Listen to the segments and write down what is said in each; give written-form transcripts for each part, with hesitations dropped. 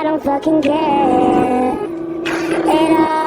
I don't fucking care at all.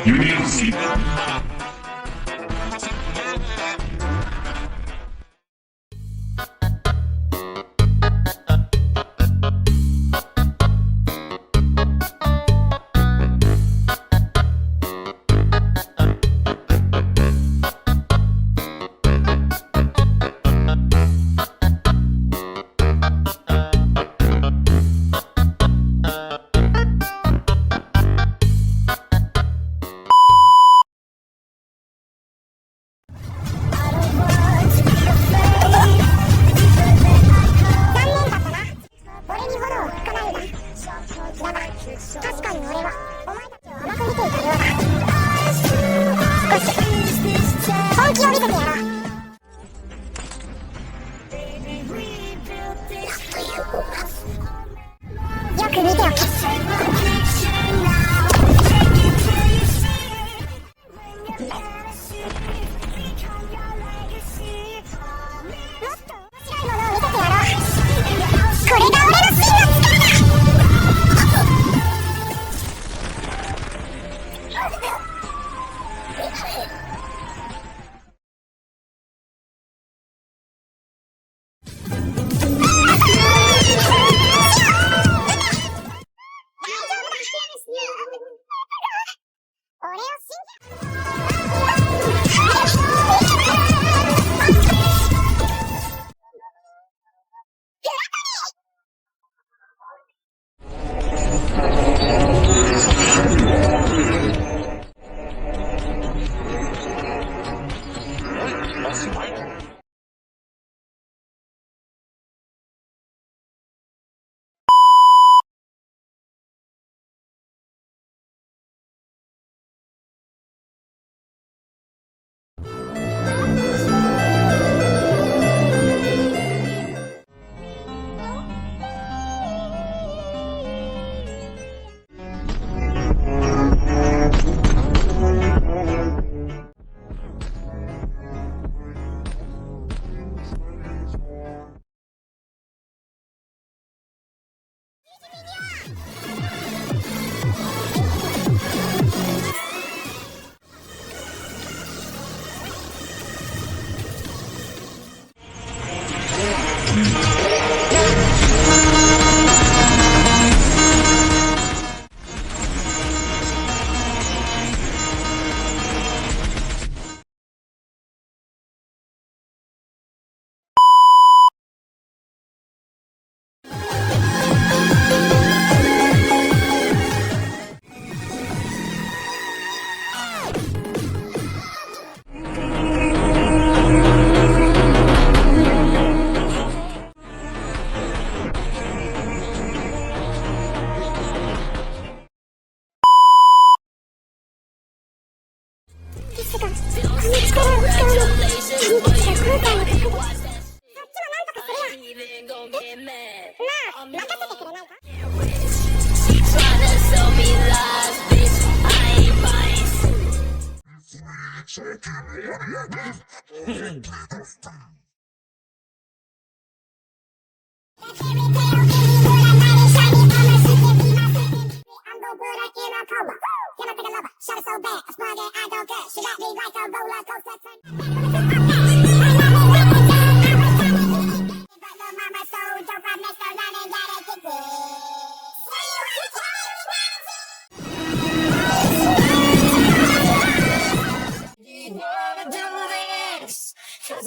You need a seat.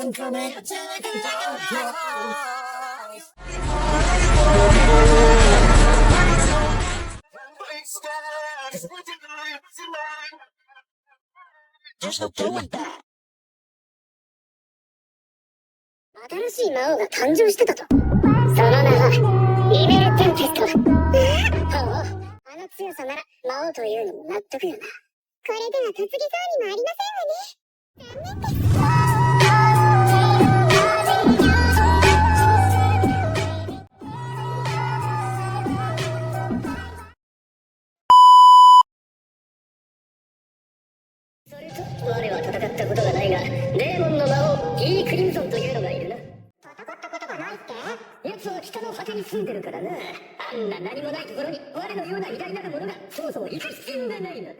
I'm coming to take it down. There's no doing that. 新しい魔王が誕生してたと。その名はリメルテンペスト。ほう、あの強さなら魔王というのも納得よな。これでは担ぎそうにもありませんわね。残念です。それと我は戦ったことがないが、デーモンの魔王イークリムゾンというのがいるな。戦ったことがないって？奴は北の果てに住んでるからな。あんな何もないところに我のような偉大なる者がそもそも行く必要がないのだ。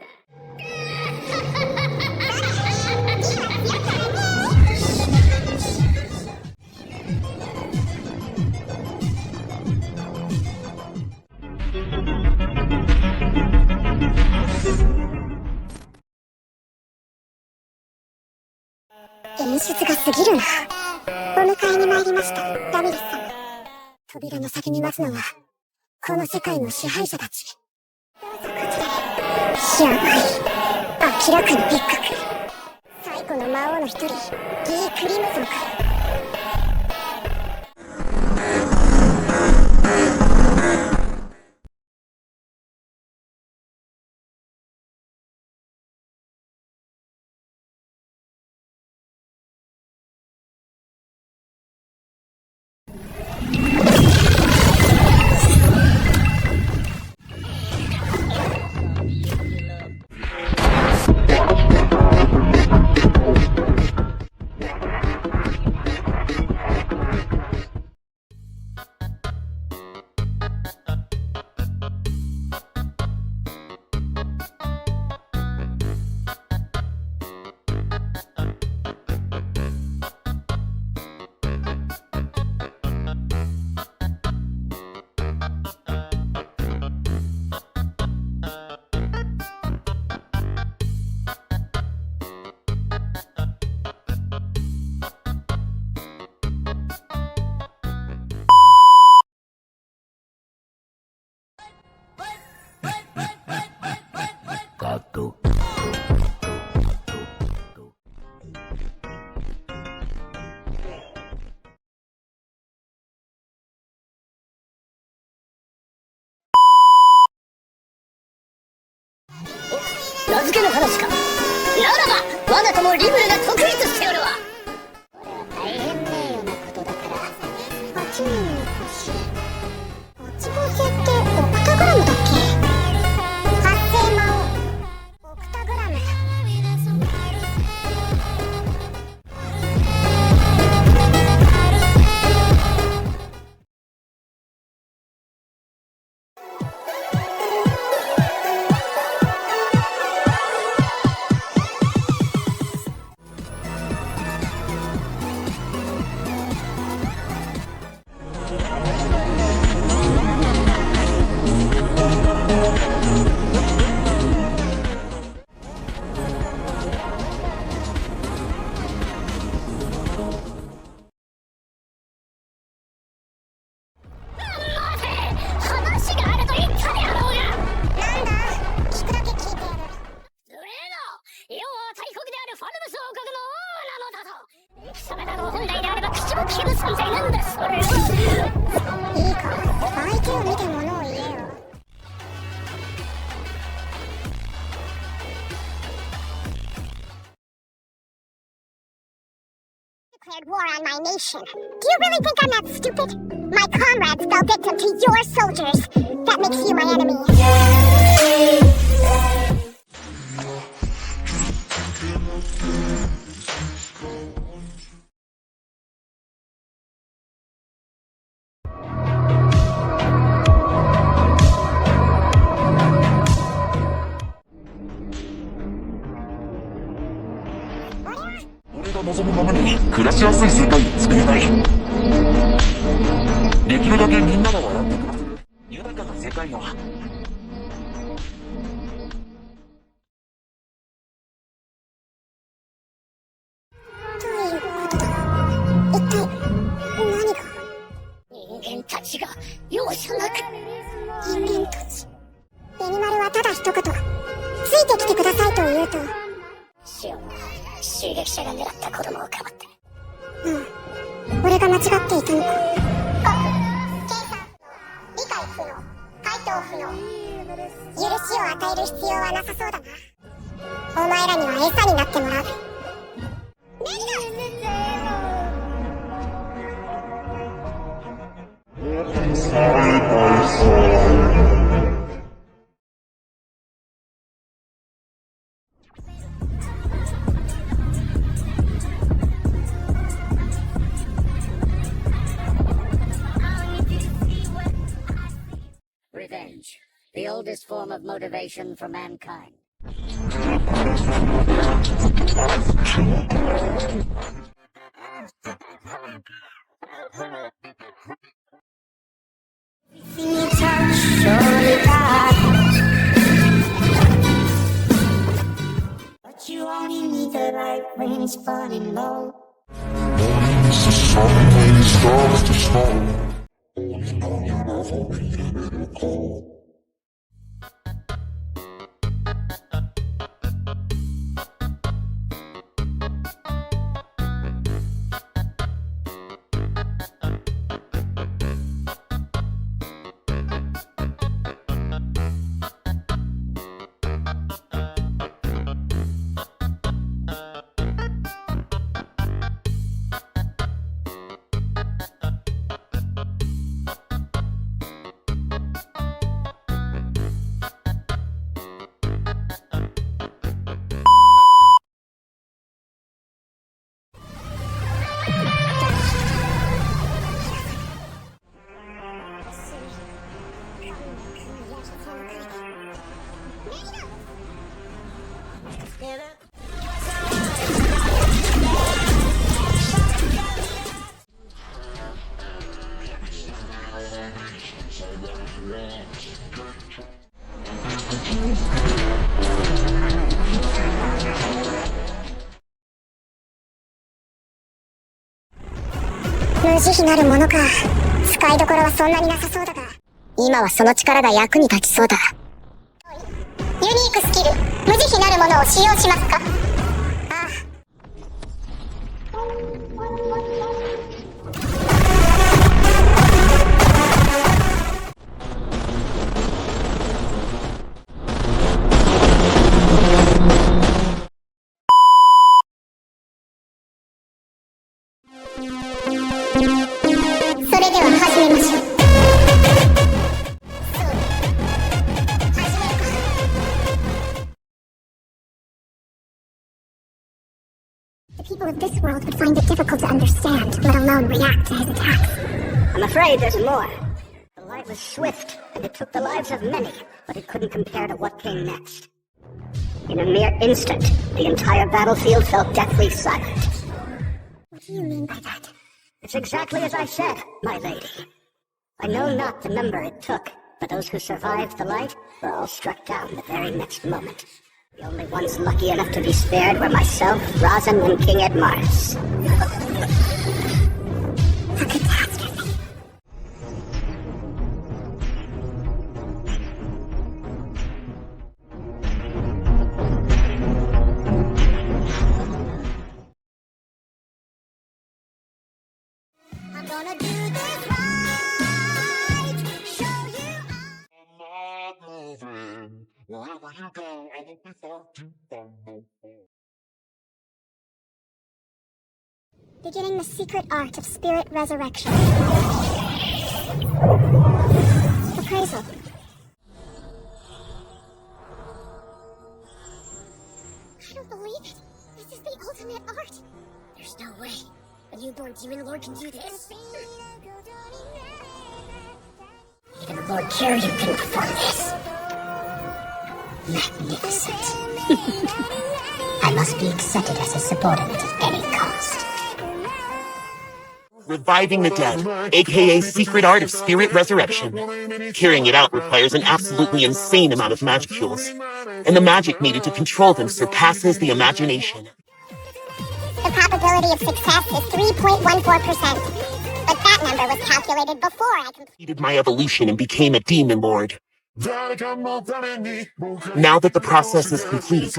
演出が過ぎるな。お迎えに参りました、ラミレス様。扉の先に待つのはこの世界の支配者たち。どうぞこちらへ。やばい、明らかに別格。最古の魔王の一人、ギー・クリムゾンか。名付けの話か。ならば我が友リムルが得意としておるわ。これは大変名誉なことだから8人の星。8号星ってオクタグラムだっけ。発生魔王オクタグラム。Declared war on my nation. Do you really think I'm that stupid? My comrades fell victim to your soldiers. That makes you my enemy. に暮らしやすい世界を作りたい。できるだけみんなが笑って暮らせる豊かな世界を。どういうことだ。一体何が。人間たちが容赦なく。人間たち。ベニマルはただ一言、ついてきてくださいと言うと、シオンが襲撃者が狙った子供をかばって。俺が間違っていたのか。計算理解不能、回答不能。許しを与える必要はなさそうだな。お前らには餌になってもらう。Revenge, the oldest form of motivation for mankind. You touch surely God, but you only need the light when it's burning low. Only needs the sun when it starts to snow. Only know you never be a little cold.無慈悲なるものか。使いどころはそんなになさそうだが、今はその力が役に立ちそうだ。ユニークスキル、無慈悲なるものを使用しますか。ああ。それでは始めましょう。The people of this world would find it difficult to understand, let alone react to his attacks. I'm afraid there's more. The light was swift, and it took the lives of many, but it couldn't compare to what came next. In a mere instant, the entire battlefield fell deathly silent. What do you mean by that? It's exactly as I said, my lady. I know not the number it took, but those who survived the light were all struck down the very next moment. The only ones lucky enough to be spared were myself, Rosin, and King Edmars. A catastrophe. I'm gonna do this right. Show you. I'm not moving. Wherever you go, I won't be far too far. No more. Beginning the secret art of spirit resurrection. Appraisal. I don't believe it. This is the ultimate art. There's no way a newborn demon lord can do this. Even Lord Kiryu can perform this. Magnificent. I must be accepted as a subordinate at any cost. Reviving the dead, aka secret art of spirit resurrection. Carrying it out requires an absolutely insane amount of magicula, and the magic needed to control them surpasses the imagination. The probability of success is 3.14%. But that number was calculated before I completed my evolution and became a demon lord. Now that the process is complete,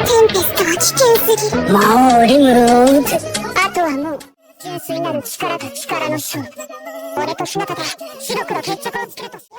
Tempest は危険すぎる。魔王リムルを撃て。あとはもう純粋なる力と力の勝負。俺と日向で白黒決着をつけるとしよ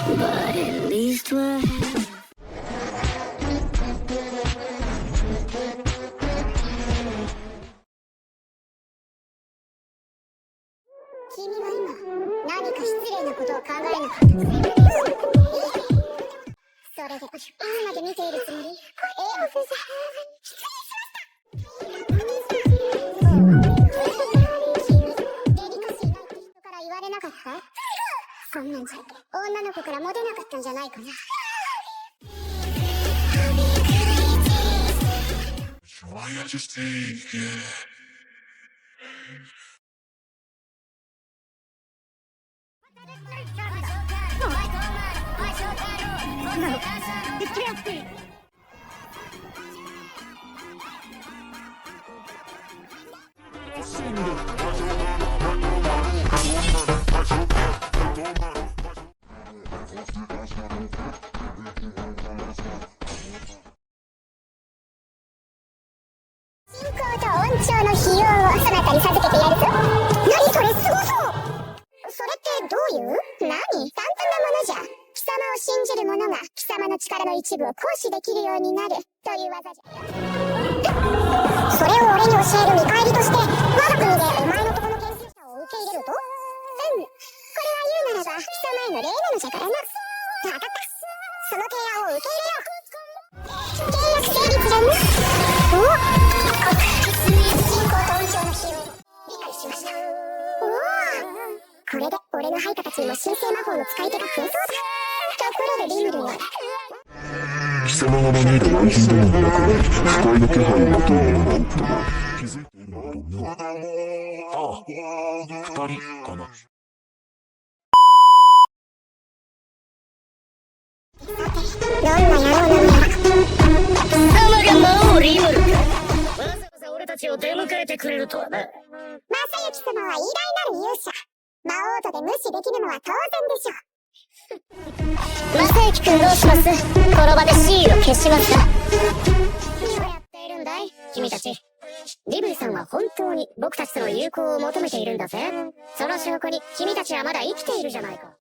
But at least we're happy. 君は今何か失礼なことを考えなかったそれでいつまで見ているつもり？先生失礼しましたデリカシーないって人から言われなかった？そんなんじゃ女の子からモテなかったんじゃないかな。進行と音調の費用をそなたに授けてやるぞ。何それ、すごそう。それってどういう？何？簡単なものじゃ。貴様を信じる者が貴様の力の一部を行使できるようになるという技じゃ。それを俺に教える見返りとして我が国でお前のとこの研究者を受け入れると？これは言うならば貴様への礼なのじゃからな。分かった。その提案を受け入れよう。契約成立だな。お？進行と音調の費用を理解しました。おお、これで俺の配下たちにも神聖魔法の使い手が増えそうだ。ところでリムルよ。貴様が招いた愛人どもの中に不快な気配をまとう者がおったが気づいているのだろうな。ああ、二人かな。を出迎えてくれるとはな。正幸様は偉大なる勇者。魔王とで無視できるのは当然でしょ。正幸くんどうします？この場でシールを消しますか？何をやっているんだい君たち。リブルさんは本当に僕たちとの友好を求めているんだぜ。その証拠に君たちはまだ生きているじゃないか。